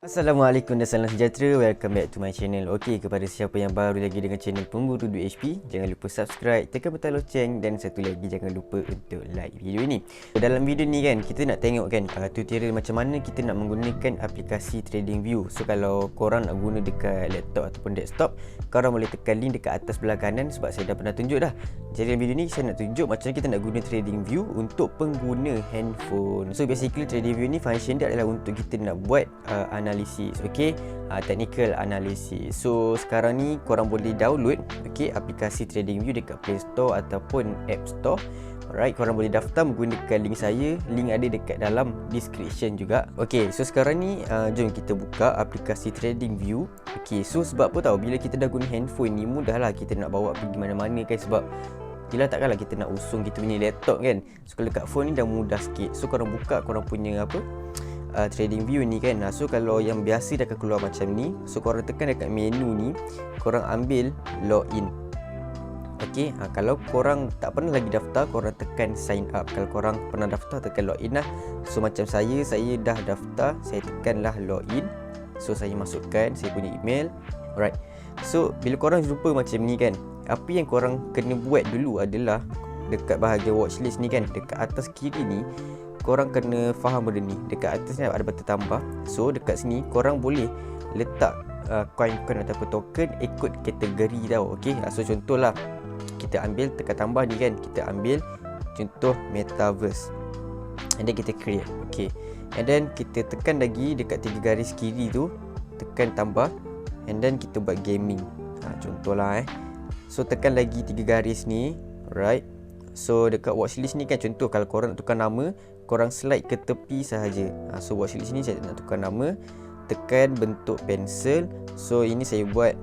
Assalamualaikum dan salam sejahtera. Welcome back to my channel. Okey, kepada siapa yang baru lagi dengan channel Pemburu Duit HP, jangan lupa subscribe, tekan butang loceng dan satu lagi jangan lupa untuk like video ini. Dalam video ni kan, kita nak tengok kan tutorial macam mana kita nak menggunakan aplikasi TradingView. So kalau korang nak guna dekat laptop ataupun desktop, korang boleh tekan link dekat atas belah kanan sebab saya dah pernah tunjuk dah. Jadi dalam video ni saya nak tunjuk macam mana kita nak guna TradingView untuk pengguna handphone. So basically TradingView ni function dia adalah untuk kita nak buat analisis, okey, technical analysis. So sekarang ni korang boleh download aplikasi TradingView dekat Play Store ataupun App Store. Alright, korang boleh daftar menggunakan link saya. Link ada dekat dalam description juga. Okey, so sekarang ni jom kita buka aplikasi TradingView. Okey, so sebab apa tahu, bila kita dah guna handphone ni mudahlah kita nak bawa pergi mana-mana kan, sebab yelah takkanlah kita nak usung kita punya laptop kan. So kalau kat phone ni dah mudah sikit. So korang buka korang punya TradingView ni kan. So kalau yang biasa dia akan keluar macam ni. So korang tekan dekat menu ni, korang ambil login. Okey, kalau korang tak pernah lagi daftar, korang tekan sign up. Kalau korang pernah daftar, tekan login lah. So macam saya dah daftar, saya tekanlah login. So saya masukkan saya punya email. Alright, so bila korang jumpa macam ni kan, apa yang korang kena buat dulu adalah dekat bahagian watchlist ni kan, dekat atas kiri ni korang kena faham benda ni. Dekat atas ni ada button tambah. So dekat sini korang boleh letak coin-coin ataupun token ikut kategori tau. Okey, so contohlah kita ambil tekan tambah ni kan, kita ambil contoh Metaverse and then kita create. Okey, and then kita tekan lagi dekat 3 garis kiri tu, tekan tambah and then kita buat gaming. Contohlah so tekan lagi 3 garis ni. Right, so dekat watchlist ni kan, contoh kalau korang nak tukar nama, korang slide ke tepi sahaja. So watchlist ni saya nak tukar nama, tekan bentuk pensel. So ini saya buat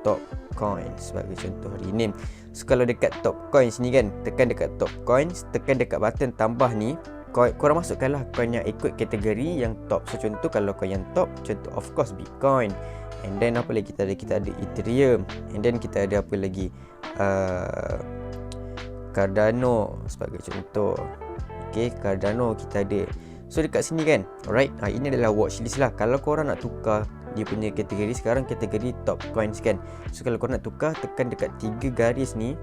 top coins sebagai contoh rename. So kalau dekat top coins ni kan, tekan dekat top coins, tekan dekat button tambah ni, korang masukkanlah coin yang ikut kategori yang top. So contoh kalau coin yang top, contoh of course Bitcoin. And then apa lagi kita ada? Kita ada Ethereum. And then kita ada apa lagi? Cardano sebagai contoh. Okey, Cardano kita ada. So dekat sini kan, alright, ini adalah watchlist lah. Kalau korang nak tukar dia punya kategori, sekarang kategori top coins kan. So kalau korang nak tukar, tekan dekat 3 garis ni.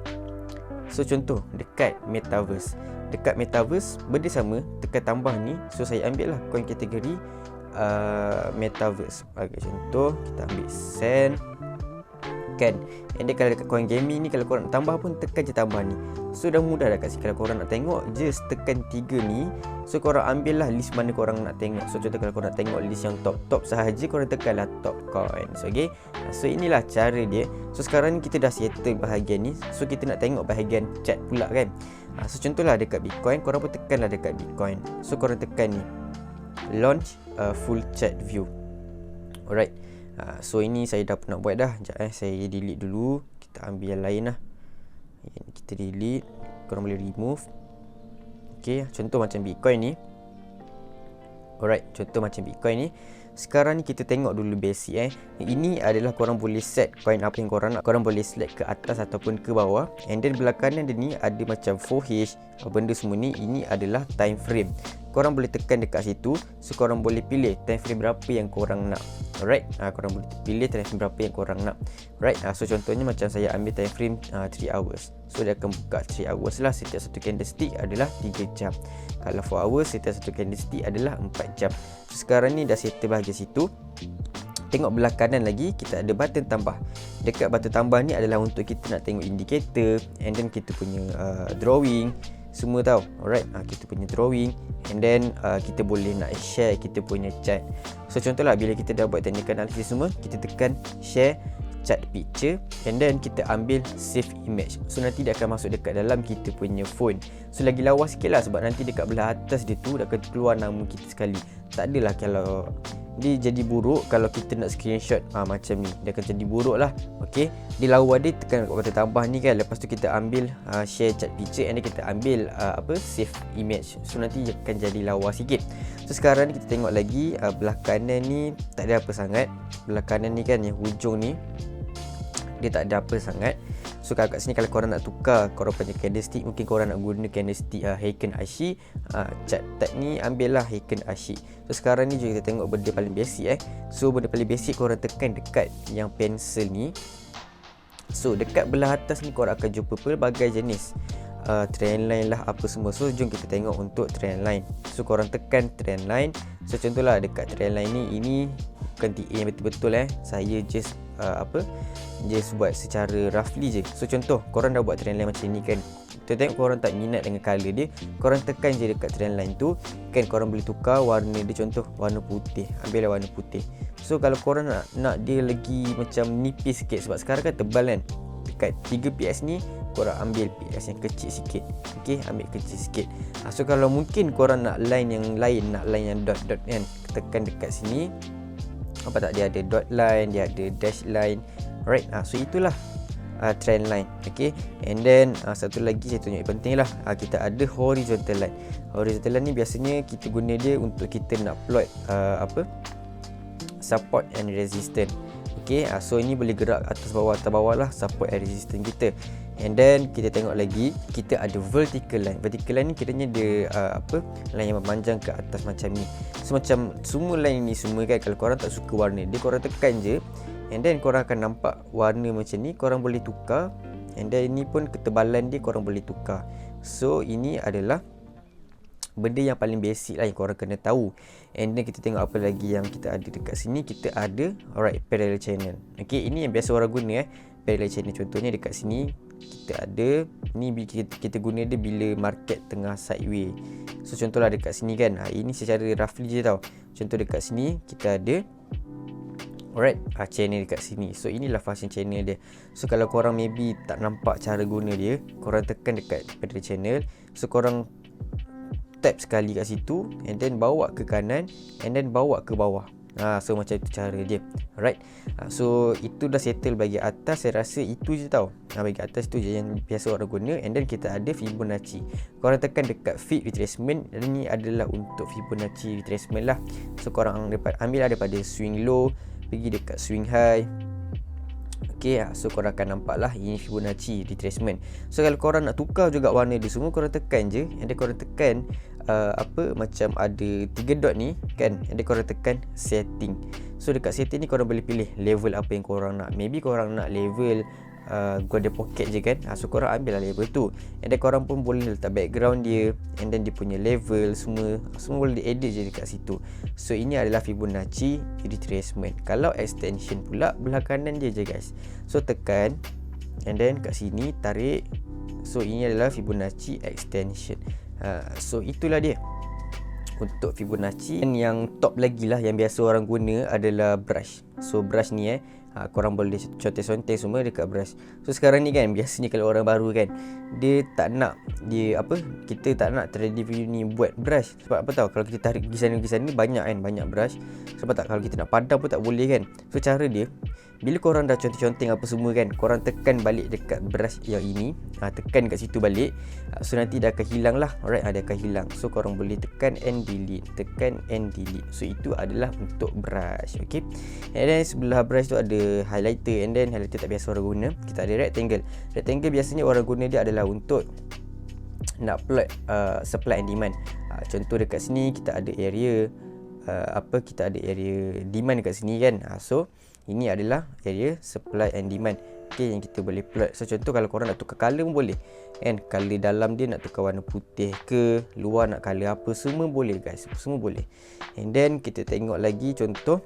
So contoh dekat Metaverse, dekat Metaverse benda sama, tekan tambah ni. So saya ambil lah coin kategori Metaverse. Sebagai contoh kita ambil Sand kan. And then kalau dekat coin gaming ni, kalau korang nak tambah pun tekan je tambah ni. So dah mudah dah kat sini. Kalau korang nak tengok, just tekan 3 ni. So korang ambil lah list mana korang nak tengok. So contoh kalau korang nak tengok list yang top sahaja, korang tekanlah top coins. Okay, so inilah cara dia. So sekarang ni kita dah settle bahagian ni. So kita nak tengok bahagian chat pula kan. So contohlah dekat Bitcoin, korang pun tekanlah dekat Bitcoin. So korang tekan ni, launch full chat view. Alright, so ini saya dah pernah buat dah. Sekejap saya delete dulu. Kita ambil yang lain lah. Kita delete, korang boleh remove. Okay, contoh macam Bitcoin ni. Alright, contoh macam Bitcoin ni. Sekarang ni kita tengok dulu basic Ini adalah korang boleh set coin apa yang korang nak. Korang boleh select ke atas ataupun ke bawah. And then belah kanan dia ni ada macam 4H, benda semua ni. Ini adalah time frame. Korang boleh tekan dekat situ. So korang boleh pilih time frame berapa yang korang nak. Alright, korang boleh pilih time frame berapa yang korang nak. Alright, so contohnya macam saya ambil time frame 3 hours. So dia akan buka 3 hours lah. Setiap satu candlestick adalah 3 jam. Kalau 4 hours, setiap satu candlestick adalah 4 jam. So sekarang ni dah settle bahagian situ. Tengok belah kanan lagi, kita ada button tambah. Dekat button tambah ni adalah untuk kita nak tengok indikator. And then kita punya drawing semua tau. Alright, kita punya drawing. And then kita boleh nak share kita punya chart. So contohlah bila kita dah buat technical analysis semua, kita tekan share chart picture and then kita ambil save image. So nanti dia akan masuk dekat dalam kita punya phone. So lagi lawa sikit lah sebab nanti dekat belah atas dia tu dah akan keluar nama kita sekali. Tak adalah kalau dia jadi buruk kalau kita nak screenshot macam ni. Dia akan jadi buruk lah. Okay, dia lawa dia tekan kat button tambah ni kan. Lepas tu kita ambil share chat picture and then kita ambil save image. So nanti akan jadi lawa sikit. So sekarang ni kita tengok lagi belah kanan ni tak ada apa sangat. Belah kanan ni kan yang hujung ni dia tak ada apa sangat. So kat sini kalau korang nak tukar korang punya candlestick, mungkin korang nak guna candlestick Heiken Ashi, chart type ni ambil lah Heiken Ashi. So sekarang ni juga kita tengok benda paling basic So benda paling basic korang tekan dekat yang pencil ni. So dekat belah atas ni korang akan jumpa pelbagai jenis trend line lah apa semua. So jom kita tengok untuk trend line. So korang tekan trend line. So contohlah dekat trend line ni, ini bukan TA yang betul-betul saya just just buat secara roughly je. So contoh korang dah buat trend line macam ni kan, kita tengok korang tak minat dengan colour dia, korang tekan je dekat trend line tu kan, korang boleh tukar warna dia. Contoh warna putih, ambil lah warna putih. So kalau korang nak dia lagi macam nipis sikit, sebab sekarang kan tebal kan, dekat 3 PS ni korang ambil PS yang kecil sikit. Okay, ambil kecil sikit. So kalau mungkin korang nak line yang lain, nak line yang dot-dot kan, tekan dekat sini. Apa tak, dia ada dot line, dia ada dash line. Alright, so itulah trend line. Okay, and then satu lagi saya tunjuk yang penting lah, kita ada horizontal line. Horizontal line ni biasanya kita guna dia untuk kita nak plot support and resistance. Okay, so ini boleh gerak atas bawah lah support and resistance kita. And then kita tengok lagi, kita ada vertical line. Vertical line ni kiranya dia line yang memanjang ke atas macam ni. So macam semua line ni semua kan, kalau korang tak suka warna dia, korang tekan je, and then korang akan nampak warna macam ni, korang boleh tukar. And then ini pun ketebalan dia korang boleh tukar. So ini adalah benda yang paling basic lah yang korang kena tahu. And then kita tengok apa lagi yang kita ada dekat sini. Kita ada parallel channel. Okay, ini yang biasa orang guna parallel channel. Contohnya dekat sini kita ada ni, kita guna dia bila market tengah sideway. So contohlah dekat sini kan, ini secara roughly je tau. Contoh dekat sini kita ada channel dekat sini. So inilah function channel dia. So kalau korang maybe tak nampak cara guna dia, korang tekan dekat parallel channel. So korang tap sekali kat situ, and then bawa ke kanan, and then bawa ke bawah. So macam itu cara dia. Alright, so itu dah settle bagi atas. Saya rasa itu je tau. Bagi atas tu je yang biasa orang guna. And then kita ada Fibonacci. Korang tekan dekat Fit Retracement, dan ini adalah untuk Fibonacci retracement lah. So korang ambil lah daripada swing low pergi dekat swing high. Okay, so korang akan nampak lah ini Fibonacci retracement. So kalau korang nak tukar juga warna dia semua, korang tekan je, and then korang tekan macam ada 3 dot ni kan, and then korang tekan setting. So dekat setting ni korang boleh pilih level apa yang korang nak. Maybe korang nak level gua ada pocket je kan, so korang ambil lah level tu. And then korang pun boleh letak background dia, and then dia punya level semua boleh di-edit je dekat situ. So ini adalah Fibonacci retracement. Kalau extension pula belah kanan dia je guys. So tekan, and then kat sini tarik. So ini adalah Fibonacci extension. So itulah dia untuk Fibonacci. Dan yang top lagi lah yang biasa orang guna adalah brush. So brush ni korang boleh conteng-conteng semua dekat brush. So sekarang ni kan, biasanya kalau orang baru kan, dia tak nak kita tak nak trading video ni buat brush. Sebab apa tahu, kalau kita tarik pergi sana banyak kan, banyak brush. Sebab tak, kalau kita nak padam pun tak boleh kan. So cara dia, bila korang dah conteng-conteng apa semua kan, korang tekan balik dekat brush yang ini, tekan kat situ balik. So nanti dah akan hilang lah. Alright, dia akan hilang. So korang boleh tekan and delete, tekan and delete. So itu adalah untuk brush. Okay, and then sebelah brush tu ada highlighter. And then highlighter tak biasa orang guna. Kita ada rectangle. Rectangle biasanya orang guna dia adalah untuk nak plot supply and demand. Contoh dekat sini kita ada area kita ada area demand dekat sini kan. So ini adalah area supply and demand. Okay, yang kita boleh plot. So contoh kalau korang nak tukar colour pun boleh kan, colour dalam dia nak tukar warna putih ke, luar nak colour apa, semua boleh guys, semua boleh. And then kita tengok lagi contoh,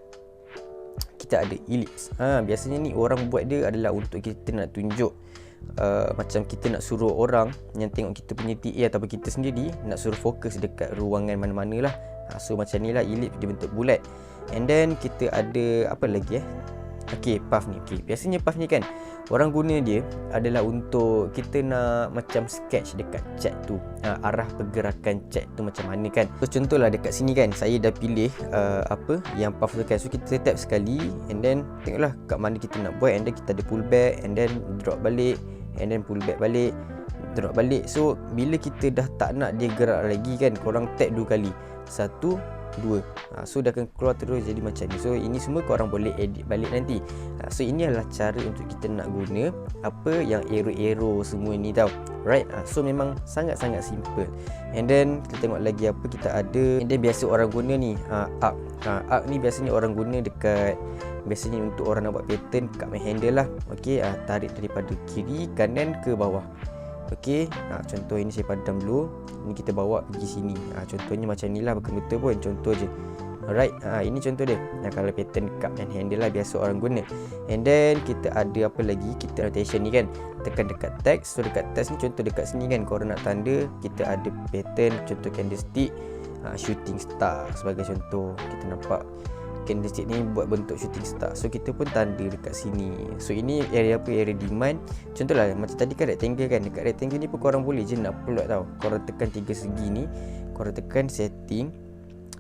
kita ada ellipse. Biasanya ni orang buat dia adalah untuk kita nak tunjuk macam kita nak suruh orang yang tengok kita punya TA ataupun kita sendiri nak suruh fokus dekat ruangan mana-mana lah. So macam ni lah ellipse, dia bentuk bulat. And then kita ada apa lagi Okay, path ni. Okay, biasanya path ni kan, orang guna dia adalah untuk kita nak macam sketch dekat chart tu, arah pergerakan chart tu macam mana kan. So contohlah dekat sini kan, saya dah pilih yang path tu kan. So kita tap sekali, and then tengoklah kat mana kita nak buat. And then kita ada pull back, and then drop balik, and then pull back balik, drop balik. So bila kita dah tak nak dia gerak lagi kan, korang tap 2 kali, 1, kedua. So dah akan keluar terus jadi macam ni. So ini semua korang boleh edit balik nanti. So ini adalah cara untuk kita nak guna apa yang arrow semua ni tau. Right. So memang sangat-sangat simple. And then kita tengok lagi apa kita ada. And then biasa orang guna ni arc. Arc ni biasanya orang guna biasanya untuk orang nak buat pattern kat main handle lah. Okey, tarik daripada kiri kanan ke bawah. Okey, contoh ini saya padam dulu. Ni kita bawa pergi sini. Contohnya macam ni lah, bukan betul pun, contoh je. Alright, ini contoh dia. Kalau pattern kat main handle lah biasa orang guna. And then kita ada apa lagi? Kita annotation ni kan, tekan dekat text. So dekat text ni contoh dekat sini kan, korang nak tanda, kita ada pattern contoh candlestick, shooting star sebagai contoh. Kita nampak candlestick ni buat bentuk shooting star. So kita pun tanda dekat sini. So ini area apa? Area demand. Contohlah macam tadi kan rectangle kan. Dekat rectangle ni pun korang boleh je nak plot tau. Korang tekan 3 segi ni, korang tekan setting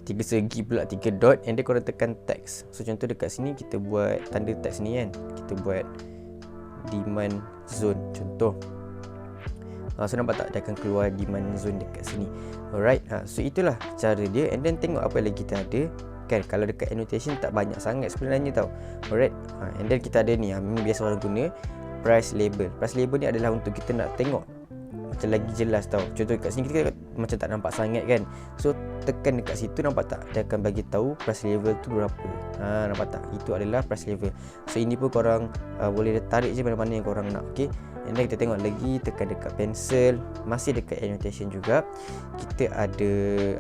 3 segi pula 3 dot, and then korang tekan text. So contoh dekat sini kita buat tanda text ni kan. Kita buat demand zone contoh. So nampak tak, dia akan keluar demand zone dekat sini. Alright, so itulah cara dia. And then tengok apa lagi kita ada kan. Kalau dekat annotation tak banyak sangat sebenarnya tau. Alright, and then kita ada ni, ini biasa orang guna price label. Price label ni adalah untuk kita nak tengok macam lagi jelas tau. Contoh kat sini kita macam tak nampak sangat kan. So tekan dekat situ, nampak tak, dia akan bagi tahu price level tu berapa. Nampak tak, itu adalah price level. So ini pun korang boleh tarik je mana-mana yang korang nak. Okay, and then kita tengok lagi, tekan dekat pencil, masih dekat annotation juga. Kita ada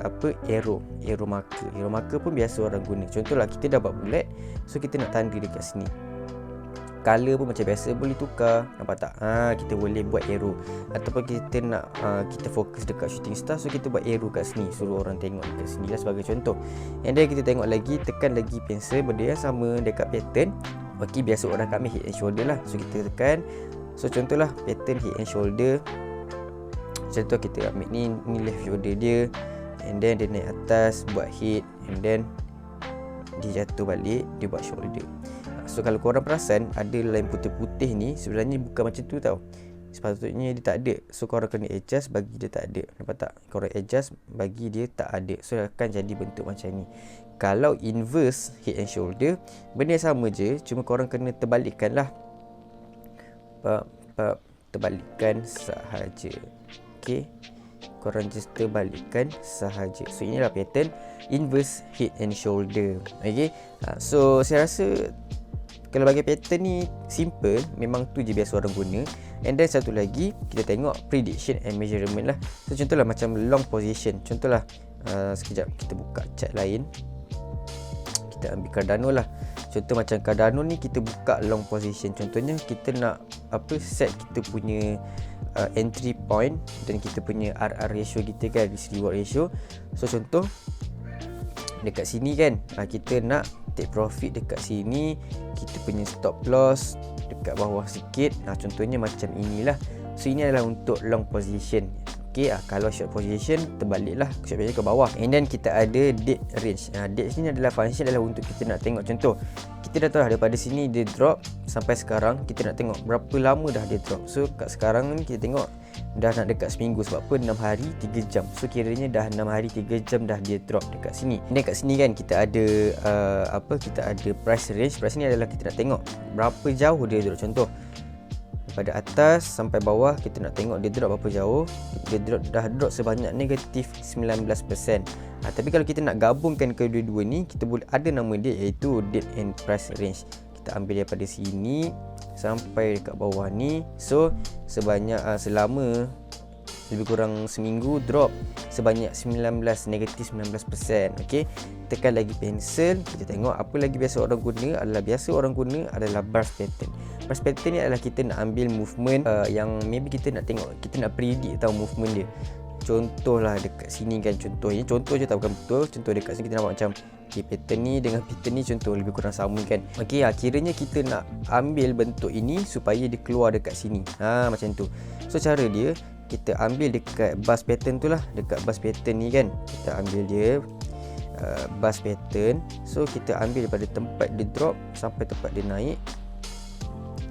apa, arrow marker. Arrow marker pun biasa orang guna. Contohlah kita dah buat bullet, so kita nak tanda dekat sini. Color pun macam biasa boleh tukar. Nampak tak? Kita boleh buat arrow. Ataupun kita nak kita fokus dekat shooting star, so kita buat arrow kat sini, suruh orang tengok dekat sini lah sebagai contoh. And then kita tengok lagi, tekan lagi pencil, benda yang sama dekat pattern. Okay, biasa orang kat main head and shoulder lah. So kita tekan. So contohlah pattern head and shoulder. Contoh kita ambil ni left shoulder dia. And then dia naik atas, buat head. And then dia jatuh balik, dia buat shoulder. So kalau korang perasan, ada line putih-putih ni sebenarnya bukan macam tu tau. Sepatutnya dia tak ada. So korang kena adjust bagi dia tak ada. Nampak tak? Korang adjust bagi dia tak ada. So akan jadi bentuk macam ni. Kalau inverse head and shoulder, benda sama je, cuma korang kena terbalikkan lah. Terbalikkan sahaja. Okay, korang just terbalikkan sahaja. So inilah pattern inverse head and shoulder. Okay, so saya rasa kalau bagi pattern ni simple, memang tu je biasa orang guna. And then satu lagi, kita tengok prediction and measurement lah. So contohlah macam long position. Contohlah sekejap kita buka chart lain. Kita ambil Cardano lah. Contoh macam Cardano ni kita buka long position. Contohnya kita nak set kita punya entry point dan kita punya RR ratio kita kan, risk reward ratio. So contoh dekat sini kan, kita nak take profit dekat sini, kita punya stop loss dekat bawah sikit. Contohnya macam inilah. So ini adalah untuk long position. Okay, kalau short position terbaliklah, short position ke bawah. And then kita ada date range. Date ni adalah function adalah untuk kita nak tengok. Contoh kita dah tahu daripada sini dia drop sampai sekarang, kita nak tengok berapa lama dah dia drop. So kat sekarang ni kita tengok dah nak dekat seminggu. Sebab apa? 6 hari 3 jam. So kiranya dah 6 hari 3 jam dah dia drop dekat sini. Dan kat sini kan kita ada kita ada price range. Price ni adalah kita nak tengok berapa jauh dia drop. Contoh daripada atas sampai bawah, kita nak tengok dia drop berapa jauh. Dia dah drop sebanyak negatif 19%. Tapi kalau kita nak gabungkan kedua-dua ni, kita boleh ada nama dia, iaitu date and price range. Kita ambil daripada sini sampai dekat bawah ni. So sebanyak selama lebih kurang seminggu drop sebanyak negatif 19%. Okay, tekan lagi pencil. Kita tengok apa lagi biasa orang guna adalah bars pattern. Bars pattern ni adalah kita nak ambil movement yang maybe kita nak tengok, kita nak predict tahu movement dia. Contohlah dekat sini kan, contoh je tak, bukan betul. Contoh dekat sini kita nampak macam pattern ni dengan pattern ni contoh lebih kurang sama kan. Okey, kiranya kita nak ambil bentuk ini supaya dia keluar dekat sini. Macam tu. So cara dia, kita ambil dekat bars pattern tu lah. Dekat bars pattern ni kan, kita ambil dia bars pattern. So kita ambil daripada tempat dia drop sampai tempat dia naik.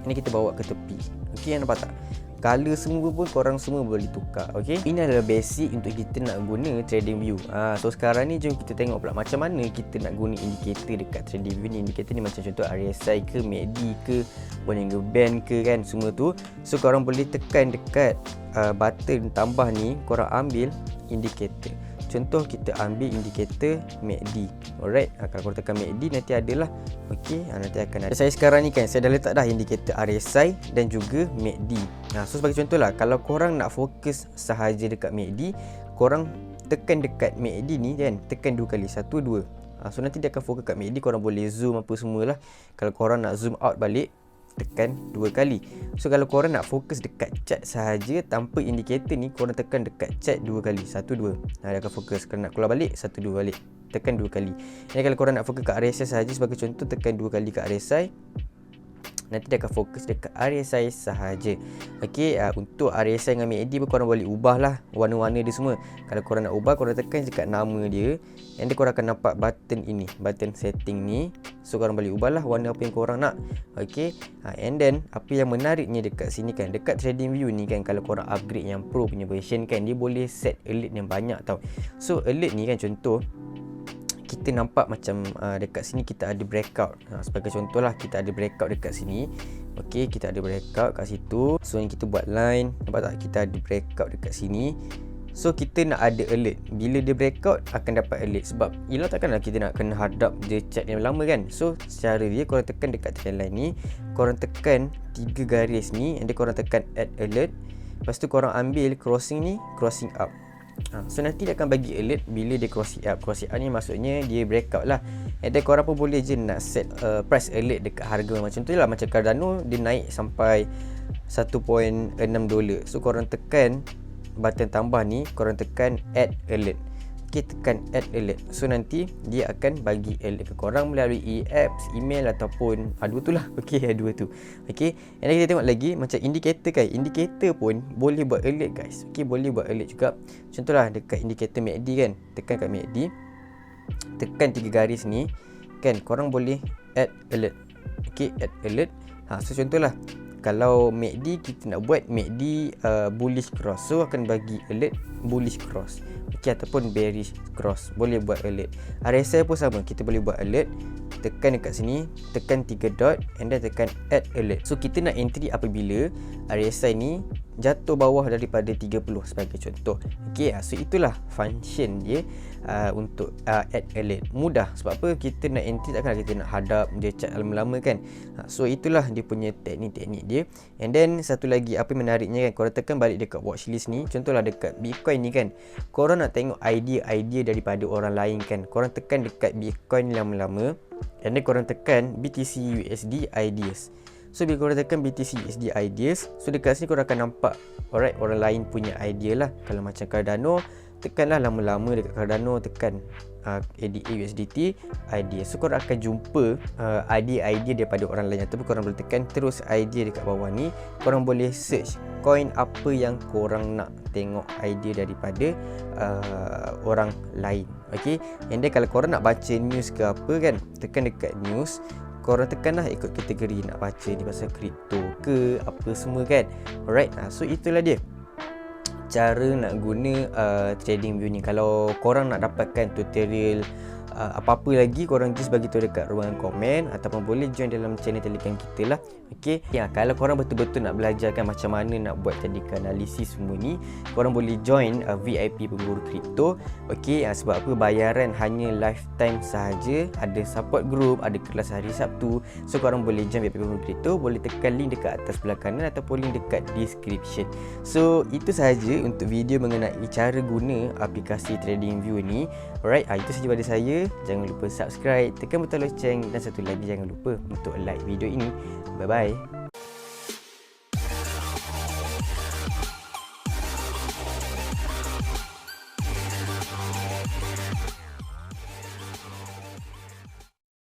Ini kita bawa ke tepi. Okey, nampak tak? color semua pun korang semua boleh tukar. Okay, ini adalah basic untuk kita nak guna TradingView. So sekarang ni jom kita tengok pula macam mana kita nak guna indikator dekat TradingView ni. Indikator ni macam contoh RSI ke, MACD ke, Bollinger Band ke kan, semua tu. So korang boleh tekan dekat button tambah ni, korang ambil indikator. Contoh kita ambil indikator MACD. Alright, kalau korang tekan MACD nanti adalah okey, nanti akan ada. Saya sekarang ni kan, saya dah letak dah indikator RSI dan juga MACD. So sebagai contoh lah, kalau korang nak fokus sahaja dekat MACD, korang tekan dekat MACD ni kan, tekan 2 kali, 1, 2. So nanti dia akan fokus kat MACD, korang boleh zoom apa semualah. Kalau korang nak zoom out balik, tekan 2 kali. So kalau korang nak fokus dekat chart sahaja tanpa indikator ni, korang tekan dekat chart 2 kali, 1, 2. Dia akan fokus. Kalau nak keluar balik, 1, 2 balik, tekan 2 kali. Jadi kalau korang nak fokus kat RSI sahaja, sebagai contoh tekan 2 kali kat RSI, nanti dia akan fokus dekat RSI sahaja. Okey, untuk RSI dengan MACD pun korang boleh ubah lah warna-warna dia semua. Kalau korang nak ubah, korang tekan dekat nama dia, and then korang akan nampak button ini, button setting ni. So korang boleh ubah lah warna apa yang korang nak. Okey, and then apa yang menariknya dekat sini kan, dekat TradingView ni kan, kalau korang upgrade yang pro punya version kan, dia boleh set alert yang banyak tau. So alert ni kan, contoh kita nampak macam dekat sini kita ada breakout. Sebagai contoh lah, kita ada breakout dekat sini. Okey, kita ada breakout kat situ. So ni kita buat line, nampak tak, kita ada breakout dekat sini. So kita nak ada alert. Bila dia breakout akan dapat alert. Sebab yelah, takkanlah kita nak kena hadap dia chart yang lama kan. So cara dia, korang tekan dekat trendline ni, korang tekan 3 garis ni, and then korang tekan add alert. Lepas tu korang ambil crossing ni, crossing up. So nanti dia akan bagi alert bila dia crossing up. Crossing up ni maksudnya dia breakout lah. And then korang pun boleh je nak set price alert dekat harga macam tu lah. Macam Cardano dia naik sampai $1.6. So korang tekan button tambah ni, korang tekan add alert. Okay, tekan add alert. So nanti dia akan bagi alert ke korang melalui apps, email ataupun dua tu lah. Okay, dua tu. Okay, and then kita tengok lagi macam indikator kan. Indikator pun boleh buat alert guys. Okay, boleh buat alert juga. Contohlah dekat indikator MACD kan, tekan kat MACD, tekan 3 garis ni kan, korang boleh add alert. Okay, add alert. So contohlah kalau MACD, kita nak buat MACD bullish cross, so akan bagi alert bullish cross. Okay, ataupun bearish cross, boleh buat alert. RSI pun sama, kita boleh buat alert. Tekan dekat sini, tekan 3 dot, and then tekan add alert. So kita nak entry apabila RSI ni jatuh bawah daripada 30 sebagai contoh. Okay, so itulah function dia untuk add alert. Mudah, sebab apa, kita nak entry takkanlah kita nak hadap dia chart lama-lama kan. So itulah dia punya teknik-teknik dia. And then satu lagi apa yang menariknya kan, korang tekan balik dekat watchlist ni. Contohlah dekat Bitcoin ni kan, korang nak tengok idea-idea daripada orang lain kan, korang tekan dekat Bitcoin lama-lama, and then korang tekan BTC USD ideas. So bila korang tekan BTC USD ideas, so dekat sini korang akan nampak alright, orang lain punya idea lah. Kalau macam Cardano, tekanlah lama-lama dekat Cardano, tekan ADA USDT idea. So korang akan jumpa idea-idea daripada orang lain, ataupun korang boleh tekan terus idea dekat bawah ni. Korang boleh search coin apa yang korang nak tengok idea daripada orang lain. Okay, and then kalau korang nak baca news ke apa kan, tekan dekat news, korang tekanlah ikut kategori nak baca ni pasal kripto ke apa semua kan. Alright, so itulah dia cara nak guna TradingView ni. Kalau korang nak dapatkan tutorial apa-apa lagi, korang just bagi tahu dekat ruangan komen, ataupun boleh join dalam channel Telegram kita lah. Okay, kalau korang betul-betul nak belajarkan macam mana nak buat tactical analisis semua ni, korang boleh join VIP Pemburu Kripto. Okay, sebab apa, bayaran hanya lifetime sahaja. Ada support group, ada kelas hari Sabtu. So korang boleh join VIP Pemburu Kripto, boleh tekan link dekat atas belah kanan ataupun link dekat description. So itu sahaja untuk video mengenai cara guna aplikasi TradingView ni. Alright, itu sahaja pada saya. Jangan lupa subscribe, tekan butang loceng, dan satu lagi jangan lupa untuk like video ini. Bye bye.